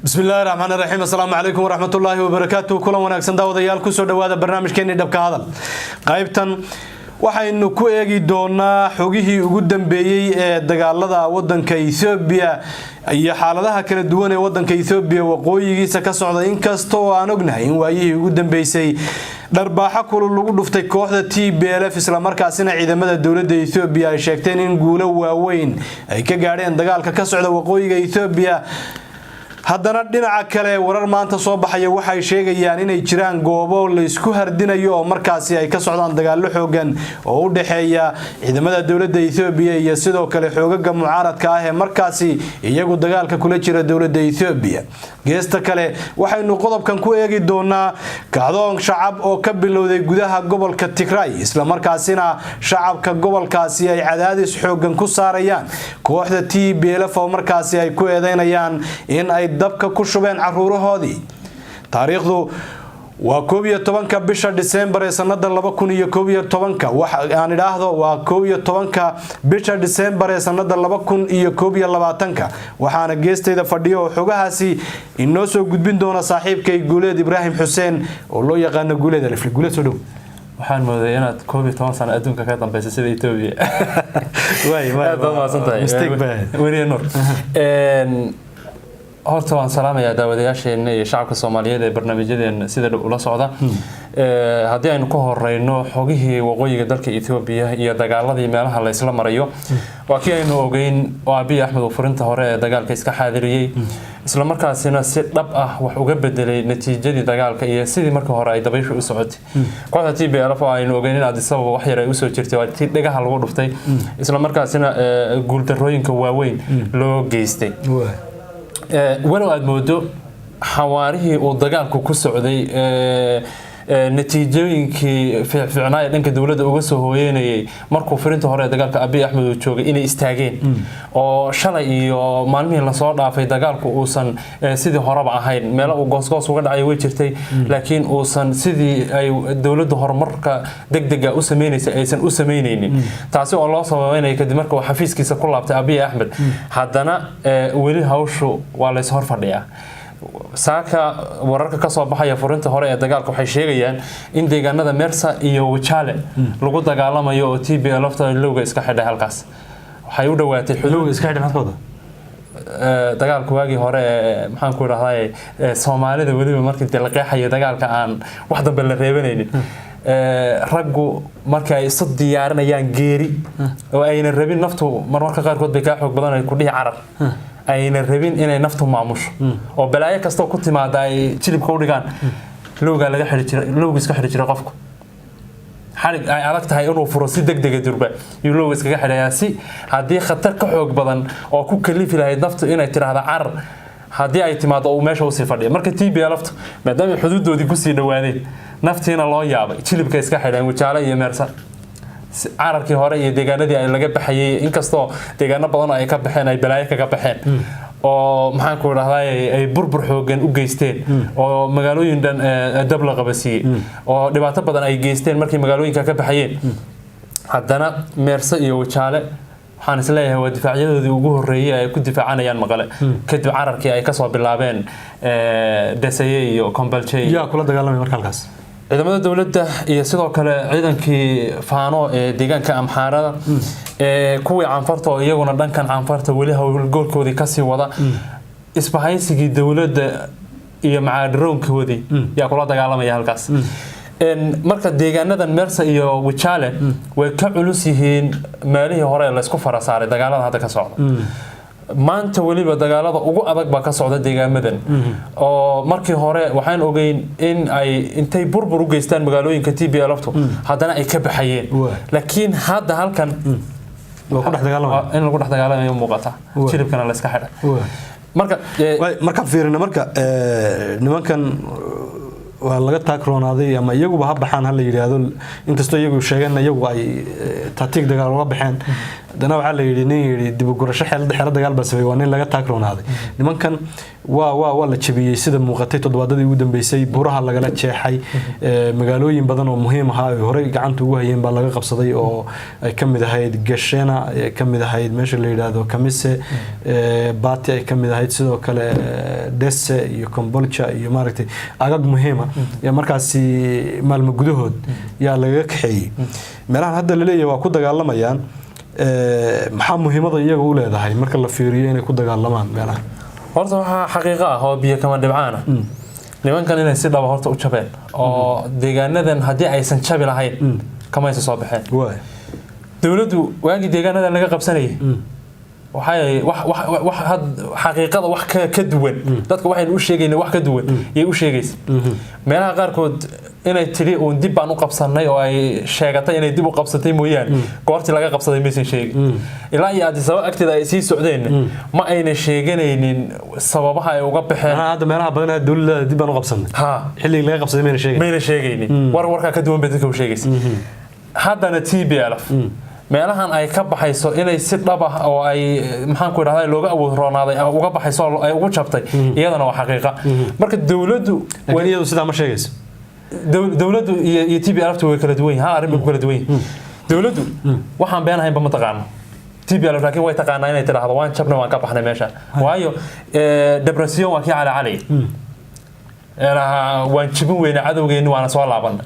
بسم الله الرحمن الرحيم السلام عليكم ورحمة الله وبركاته كل وناكسن داوديال كسو دواada barnaamijkeeni dhabka hadal qaybtan waxaynu ku eegi doonaa xogihii ugu dambeeyay ee dagaalada wadanka Ethiopia iyo xaaladaha kala duwan ee wadanka Ethiopia waqooyigiisa ka socda inkastoo aan ognahay in waayihii ugu dambeysay darbaaxa kulul lagu dhuftay kooxda TPLF isla markaasina ciidamada dawladda Ethiopia ay sheegteen in guulo waaweyn ay ka gaadheen dagaalka ka socda waqooyiga Ethiopia haddana dhinaca kale warar maanta soo baxaya waxay sheegayaan inay jiraan goobo la isku hardinayo oo markaasi ay ka socdaan dagaalo xoogan oo u dhaxeeya ciidamada dawladda Ethiopia iyo sidoo kale xoogaga mucaaradka ah ee markaasi iyagu dagaalka kula jira dawladda Ethiopia geesta kale waxaynu qodobkan ku eegi doonaa kacdoon shacab oo ka bilowday gudaha gobolka Tigray isla markaasina shacabka gobolkaasi ay cadaadis xoogan ku saarayaan kooxda TPLF oo markaasi ay ku eedeynayaan in ay dabka ku shubeen caruurahoodii taariikhdu waa 11 bisha December ee sanada 2011 waxa aan idhaahdo waa 11 bisha December ee sanada 2012 waxaana geestayda fadhiyo xogahaasi inoo soo gudbin doona saaxiibkay Guuleed Ibrahim Xuseen oo loo yaqaan Guuleed Alif Guuleed soo dhow waxaan mooday inaad 12 sano adduunka ka dambeysay sida Ethiopia mistake weeriyano horta waan salaamayaa daawadayaasheena iyo shacabka Soomaaliyeed ee barnaamijyadeena sida ula socda hadii aynu ka horeyno xogihii waqooyiga dalka Ethiopia iyo dagaaladii meelaha la isla marayo waa kii aynu ogeyn oo Abiy Ahmed oo furinta hore ee dagaalka iska xaadiriyay isla markaasina si dhab ah wax uga bedelay natiijadii dagaalka iyo sidii markii hore ay dabayshu u socotay kooxda TPLF aynu ogeyn in Addis Ababa wax yar ay u soo jirtay waa tii dhagaha lagu dhuftay isla markaasina guul darrooyinka waaweyn loo geystay walow aad moodo xawaarihii uu dagaalku ku socday natiijooyinkii fiicnaa dhanka dawladda uga soo hooyeynayay markuu firinta hore dagaalka Abiy Ahmed uu joogay inay istaageen oo shalay iyo maalmihii la soo dhaafay dagaalku uusan sidii horeba ahayn meel uu goosgoos uga dhacay way jirtay laakiin uusan sidii ay dawladda horumarka degdega u sameeynaysa aysan u sameynaynin taasi oo loo sababeynay kadib markii uu xafiiskiisa ku laabtay Abiy Ahmed haddana weli hawshu waa la is hor fadhiyaa saaka wararka ka soo baxaya furinta hore ee dagaalka waxay sheegayaan in deegaanada Mersa iyo Wachale lagu dagaalamayo oo TPLF lowga iska xidhay halkaas waxay u dhawaatay xuduud iska xidhay maxkooda dagaalku waagii hore maxaan ku raahday Soomaalida waliba markii la qeexay dagaalka aan wax dambe la reebanaynin raggu markay isu diyaarinayaan geeri oo ayna rabin naftu marmarka qaar kood bay ka xoog badan ay ku dhigi carab ayna rabin inay naftu maamusho oo balaayo kasto ku timaada ay jilibka u dhigaan looga laga xiri jiray looga iska xiri jiray qofku xarig ay adag tahay inuu furo si degdeg ah durba iyo looga iska xirayaa si hadii khatar ka xoog badan oo ku kalifi lahayd naftu inay tiraahdo carar hadii ay timaado oo meesha u sii fadhiyo marka TPLF maadaama xuduudoodii ku sii dhawaadeen naftiina loo yaabay jilibka iska xireen Wachale iyo Mersa cararkii hore iyo deegaanadii ay laga baxayay inkastoo deegaano badan ay ka baxeen ay balaayo kaga baxeen oo maxaan ku raahday ay burbur xoogan u geysteen oo magaalooyin dhan dab la qabasiyay oo dhibaato badan ay geysteen markii magaalooyinka ka baxayeen haddana Mersa iyo Wachale waxaan isleeyahay waa difaaciyadoodii ugu horeeyay ay ku difaacanayaan Maqale kadib cararkii ay ka soo bilaabeen Desaye iyo Kombolche yaa kula dagaalamay marka halkaas ciidamada dawladda iyo sidoo kale ciidankii faano ee deegaanka Amxaarada kuwii canfarta oo iyaguna dhankan canfarta wali hawlgoolkoodii ka sii wada isbahaysigii dawladda iyo macaadiroonkooda yaa kula dagaalamaya halkaas marka deegaanadan Mersa iyo Wachale way ka culus yihiin meelihii hore la isku farasaaray dagaalada hadda ka socda maanta waliba dagaalada ugu adag ba ka socda deegaamadan oo markii hore waxaan ogeyn in ay intay burbur u geystaan magaalooyinka TPLF haddana ay ka baxayeen laakiin hadda halkan waa ku dhex dagaalamay in lagu dhex dagaalamayo muuqata jilibkana la iska xidhay marka fiirina marka nimankan waa laga taakroonaday ama iyagu ba baxaan hal yiraahdo inkastoo iyagu sheegeen iyagu ay tactic dagaal uga baxeen dana waxa la yiri nin yiri dib u gurasho xeelad dagaal baa sameeyay waa nin laga taagroonaaday nimankan waa la jabiyay sida muuqatay toddobaadadii ugu dambeysay buraha lagala jeexay magaalooyin badan oo muhiim ah oo hore gacanta ugu hayeen baa laga qabsaday oo ay kamid ahayd Gashena ay kamid ahayd meesha la yiraahdo Kamise Baati ay kamid ahayd sidoo kale Desse iyo Kombolcha iyo maaragtay agag muhiim ah ya markaasi maalmo gudahood yaa laga kaxeeyay meelahan hadda la leeyahay waa ku dagaalamayaan maxaa muhiimada iyaga u leedahay marka la fiiriyo inay ku dagaalamaan meelaha horta waxa xaqiiqo ah oo biyo kama dhibcaana nimankan inay si dhaba horta u jabeen oo deegaanadan hadii aysan jabi lahayn kama aysan soo baxeen dawladdu waagi deegaanadan laga qabsanayay waxay wax xaqiiqada wax ka duwan dadka waxay u sheegayeen wax ka duwan ay u sheegaysa meelaha qaar kood inay tiri oo dib baan u qabsanay oo ay sheegatay inay dib u qabsatay mooyaan goortii laga qabsaday meesha sheegay ilaa iyo aad sabab agtida ay sii socdeen ma ayna sheeganaynin sababaha ay uga baxeen hadda meelaha badan dawladda dib baan u qabsanay xilli laga qabsaday meena sheegaynin warka ka duwan beddelka u sheegaysa haddana TPLF meelahan ay ka baxayso inay si dhab ah oo ay maxaan ku yiraahdaa looga awood roonaaday uga baxayso ay ugu jabtay iyadana waa xaqiiqo marka dawladdu iyadu sida ma sheegayso dawladdu iyo TPLF way kala duwan yihiin arrin kala duwan dawladdu waxaan beenahay ba ma taqaan TPLF laakiin way taqaanaa inay tiraahdo waan jabnay waan ka baxnay meesha waayo depression waa kii cali waan jibin weyna cadawgeenu waana soo laaban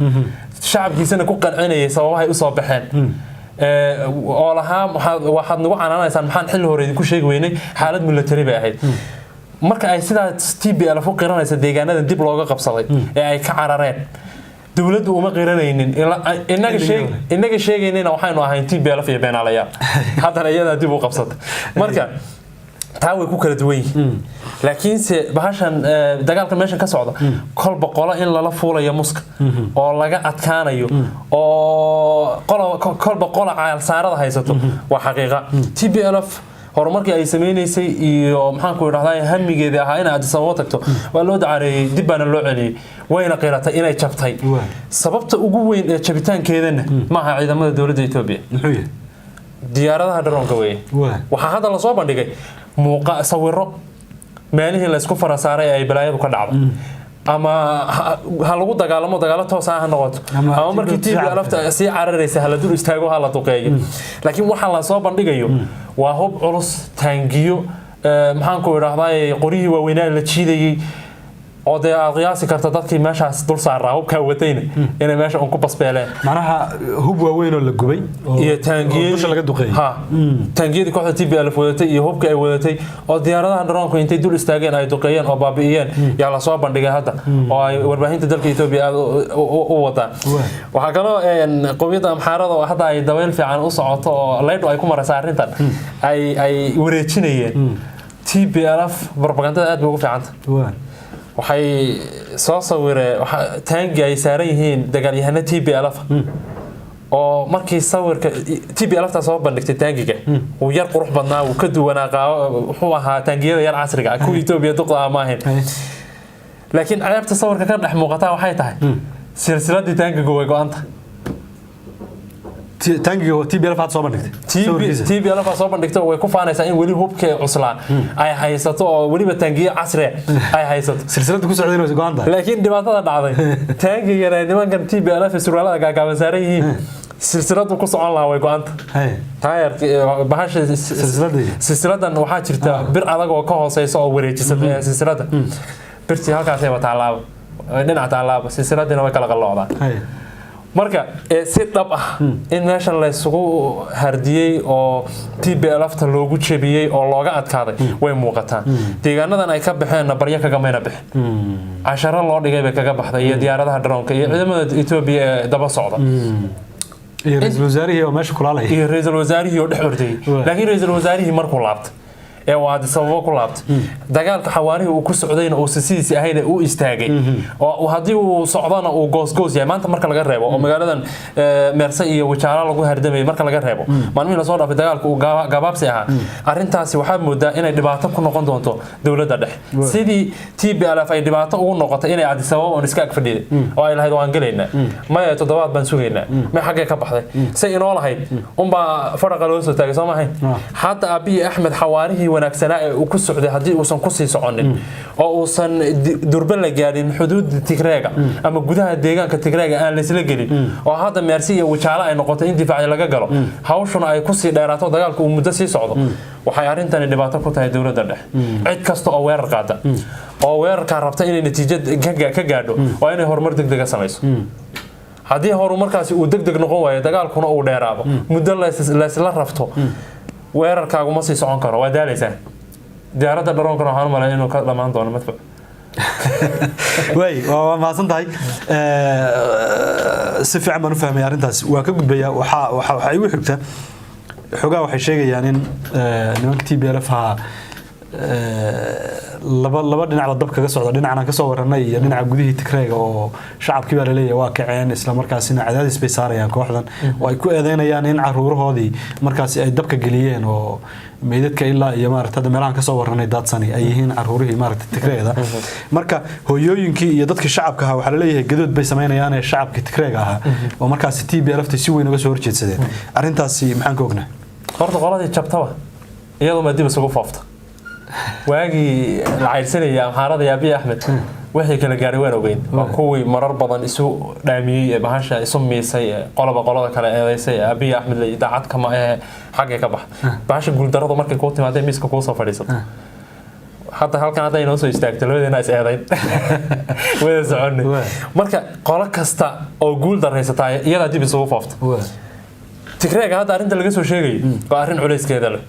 shacabkiisana ku qancinayay sababahay u soo baxeen oo lahaa waxaad nagu canaanaysaan maxaan xilli hore idinku sheegi weynay xaalad military bay ahayd marka ay sidaa TPLF u qiranaysa deegaanadan dib looga qabsaday ee ay ka carareen dawladdu uma qiranaynin inaga sheegaynayna waxaynu ahayn TPLF iyo beenaalayaal haddana iyada dib u qabsatay marka taa way ku kala duwan yihiin laakiinse bahashan dagaalka meesha ka socda kolba qolo in lala fuulayo muska oo laga adkaanayo oo kolba qolo caal saarada haysato waa xaqiiqa TPLF horumarkii ay sameeynaysa iyo maxaan ku yiraahdaa hamigeeda ahaa in aad sababo tagto waa loo dacaareeyay dib baan loo celiyay wayna qiratay inay jabtay sababta ugu weyn ee jabitaankeedana ma aha ciidamada dawladda Itoobiya diyaaradaha daroonka weey waxa hadda la soo bandhigay muuqa sawiro meelihii la isku farasaaray ay balaayadu ka dhacdo ama ha lagu dagaalamo dagaalo toos ah noqoto ama markii TPLF si cararaysa hala dul istaago hala duqeeyo laakiin waxa la soo bandhigayo waa hub culus taangiyo maxaan ku yiraahdaa qorihii waaweynaa la jiidayay oo de qiyaasi karta dadkii meeshaas dul saaraa hubka watayna inay meesha ku basbeeleen macnaha hub waaweyn oo la gubay iyo taangiyada laga duqeeyay taangiyada kooxda TPLF wadatay iyo hubka ay wadatay oo diyaaradaha daroonku intay dul istaageen ay duqeeyeen oo baabi'iyeen yaa la soo bandhigay hadda oo ay warbaahinta dalka Itoobiya u wadaan waxa kale oo qowmiyadda Amxaarada oo hadda ay dabayl fiican u socoto oo leedo ay ku maraysaa arrintan ay wareejinayeen TPLF propaganda aad ugu fiicanta waxay soo sawireen taangi ay saaran yihiin dagaalyahana TPLF oo markii sawirka TPLF ta soo bandhigtay taangiga uu yar qurux badnaa uu ka duwanaa wuxuu ahaa taangiyada yar casriga ah ku Itoobiya duqda ma ahayn laakiin ceebta sawirka ka dhex muuqata waxay tahay silsiladii taangiga way go'anta taangiga TPLF soo bandhigtay TPLF soo bandhigtay way ku faanaysaa in wali hubka cuslaan ay haysato oo waliba taangiyo casri ay haysato silsilada ku socdeen way go'anta laakiin dhibaatada dhacday taangiga nimankan TPLF surwaalada gaagaaban saaran yihiin silsiladu ku socon lahaa way go'anta taayar bahasha silsiladan waxaa jirta bir adag oo ka hooseysa oo wareejisa silsilada birtii halkaas ay wataalaaba dhinaca taalaaba silsiladina way kala qalloocdaan marka si dhab ah in meeshan la isugu hardiyay oo TPLF ta loogu jabiyay oo looga adkaaday way muuqataa deegaanadan ay ka baxeen barya kaga meena bixin casharo loo dhigay bay kaga baxday iyo diyaaradaha daroonka iyo ciidamada Itoobiya ee daba socda iyo ra'iisul wasaarihii oo meesha kulaalay iyo ra'iisul wasaarihii oo dhex ordayay laakiin ra'iisul wasaarihii markuu laabtay ee uu Addis Ababa ku laabtay dagaalka xawaarihi uu ku socdayna uu sidiisii ahayd uu istaagay oo hadii uu socdana uu goosgoos yahay maanta marka laga reebo oo magaaladan Meersa iyo Wajaala lagu hardamay marka laga reebo maalmihi la soo dhaafay dagaalka uu gabaabsi ahaa arintaasi waxa moodaa inay dhibaato ku noqon doonto dawladda dhexe sidii TPLF ay dhibaato ugu noqotay inay Addis Ababa oo iska agfadhiday oo ay lahayd waan galeynaa ma ay toddobaad baan sugeynaa ma xagee ka baxday say inoo lahayd umba faraqa loo soo taagay Soomahay hadda Abiy Ahmed xawaarihi wanaagsanaa ee uu ku socday hadii uusan ku sii soconin oo uusan durban la gaarin xuduud Tigreega ama gudaha deegaanka Tigreega aan la isla gelin oo hadda Meersi iyo Wajaala ay noqotay in difaac laga galo hawshuna ay ku sii dheeraato dagaalku uu muddo sii socdo waxay arintani dhibaato ku tahay dawladda dhexe cid kasta oo weerar qaada oo weerarka rabta inay natiijo ka gaadho waa inay horumar degdeg ah samayso hadii horumarkaasi uu degdeg noqon waayo dagaalkuna uu dheeraado muddo la isla rafto weerarkaagu ma sii socon karo waa daalaysaa diyaaradda daroonkana waxaan u malayn inuu ka dhamaan doono madfac way waa maasan tahay si fiican baan u fahmay arintaas waa ka gudbaya waxa igu xigta xogaa waxay sheegayaan in nimanka TPLF ha laba dhinac dab kaga socdo dhinacna ka soo waranay iyo dhinaca gudihii Tigreega oo shacabkii baa leeyahay waa kaceen isla markaasina cadaadis bay saarayaan kooxdan oo ay ku eedeynayaan in caruurahoodii markaasi ay dabka galiyeen oo meedadka ilaa iyo maaragtay meelahan ka soo waranay daadsani ay yihiin caruurihii maaragtay Tigreega marka hooyooyinkii iyo dadka shacabka ah waxa la leeyahay gadood bay sameynayaan ee shacabka Tigreega ah oo markaasi TPLF si weyn uga soo horjeedsadeen arintaasi maxaan ka ognahay horta qoladii jabtaba iyadoo ma dib isugu foofta waagi la cayrsanaya amhaarada Abiy Ahmed wixii kala gaaray waan ogeyn waa kuwii marar badan isu dhaamiyay bahasha isu miisay qolada kale eedeysay Abiy Ahmed la idaacad kama xagee ka bax bahasha guuldarada markay ku timaadeen miiska ku soo fadhiisato hadda halkan hadda inoo soo istaagto labadeena is eedayn wada soconay marka qolo kasta oo guul dareysatay iyada dib isugu foofta Tigreega hadda arinta laga soo sheegay waa arin culeyskeeda leh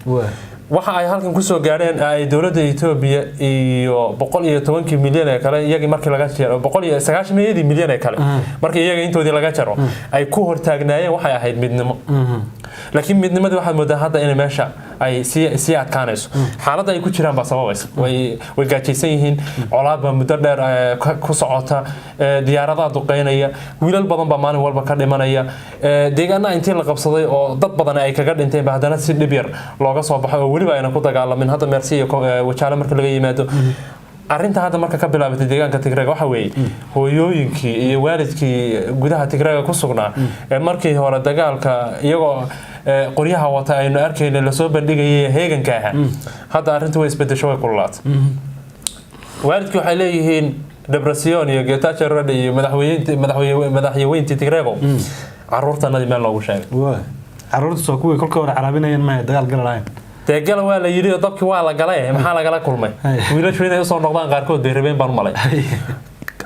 waxa ay halkan ku soo gaareen ay dawladda Itoobiya iyo 110 milyan ee kale iyagii markii laga jaro 190 milyan ee kale markii iyaga intoodii laga jaro ay ku hortaagnaayeen waxay ahayd midnimo laakiin midnimadu waxa moodaa hadda in meesha ay si adkaanayso xaaladda ay ku jiraan ba sababaysa way gaajaysan yihiin colaad ba muddo dheer ku socota diyaaradaha duqeynaya wiilal badan ba maalin walba ka dhimanaya deegaanada intii la qabsaday oo dad badan ay kaga dhinteen ba hadana si dhib yar looga soo baxay oo waliba ayna ku dagaalamin hadda Meersi iyo Wajaala marka laga yimaado arinta hadda marka ka bilaabatay deegaanka Tigreega waxa weeye hooyooyinkii iyo waalidkii gudaha Tigreega ku sugnaa markii hore dagaalka iyagoo qoryaha wata aynu arkayna la soo bandhigayay heeganka ah hadda arintu way isbedesho way kululaatay waalidku waxay leeyihiin Depression iyo Getachew Rede iyo madaxweynaha Tigreega caruurtanadii meel loogu sheegay caruurtu soo kuwii kolka hore carabinayeen ma dagaal galayeen deegal waa la yiri dabkii waa la galay maxaa laga la kulmay wiilashu inay soo noqdaan qaarkood bay rabeen baan malay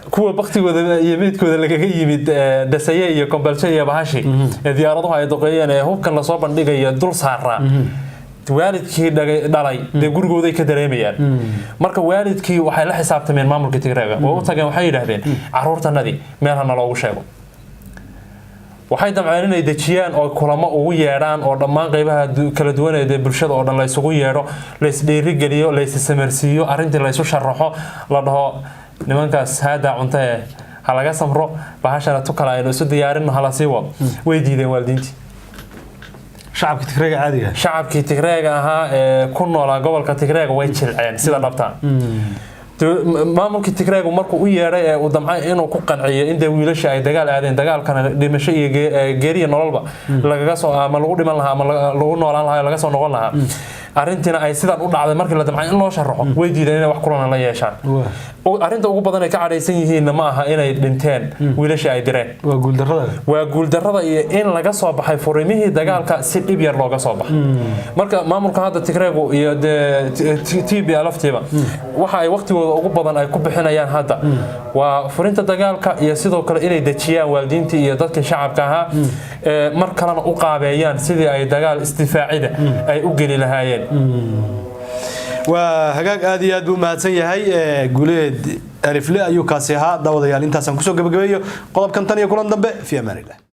kuwa waqtigooda iyo meedkooda laga yimid Dasaye iyo Kombolsho iyo Bahashi diyaaraduhu ay duqeeyeen ee hubkan la soo bandhigay dul saaraa waalidkii dhalay de gurigooda ka dareemayaan marka waalidkii waxay la xisaabtameen maamulka Tigreega oo u tageen waxay yiraahdeen caruurtanadii meel hana loogu sheego waxay damceen inay dajiyaan oo kulamo ugu yeedhaan oo dhammaan qaybaha kala duwan ee bulshada oo dhan la isugu yeedho la isdheeri galiyo la issamarsiiyo arintii la isu sharaxo la dhaho nimankaas hada cunta ha laga samro bahashana tukala aynu isu diyaarin hala sii wad way diideen waalidiintii shacabka Tigreega caadiga shacabkii Tigreega ahaa ee ku noolaa gobolka Tigreega way jilceen sida dhabta maamulka Tigreega markuu u yeeray ee uu damcay inuu ku qanciyo in wiilasha ay dagaal aadeen dagaalkana dhimasho iyo geeriyo nololba lagaga soo ama lagu dhiman lahaa ama lagu noolaan lahaa laga soo noqon lahaa arintina ay sidan u dhacday markii la damcay in loo sharaxo way diideen inay wax kulan la yeeshaan arinta ugu badan ay ka cadhaysan yihiin ma aha inay dhinteen wiilasha ay direen waa guuldarrada iyo in laga soo baxay furimihii dagaalka si dhib yar looga soo baxay marka maamulka hadda Tigreega iyo TPLF waxa ay waqtigooda ugu badan ay ku bixinayaan hadda waa furinta dagaalka iyo sidoo kale inay dajiyaan waalidiintii iyo dadka shacabka ahaa mar kalena u qaabeeyaan sidii ay dagaal istifaacida ay u gali lahaayeen وهجاج آدي أدو ما تسيهاي جوليد ألف لا يكاسيها داود يالين تاسم كسو جبجبيه قلب كان تاني يكون ضبط في أمان الله.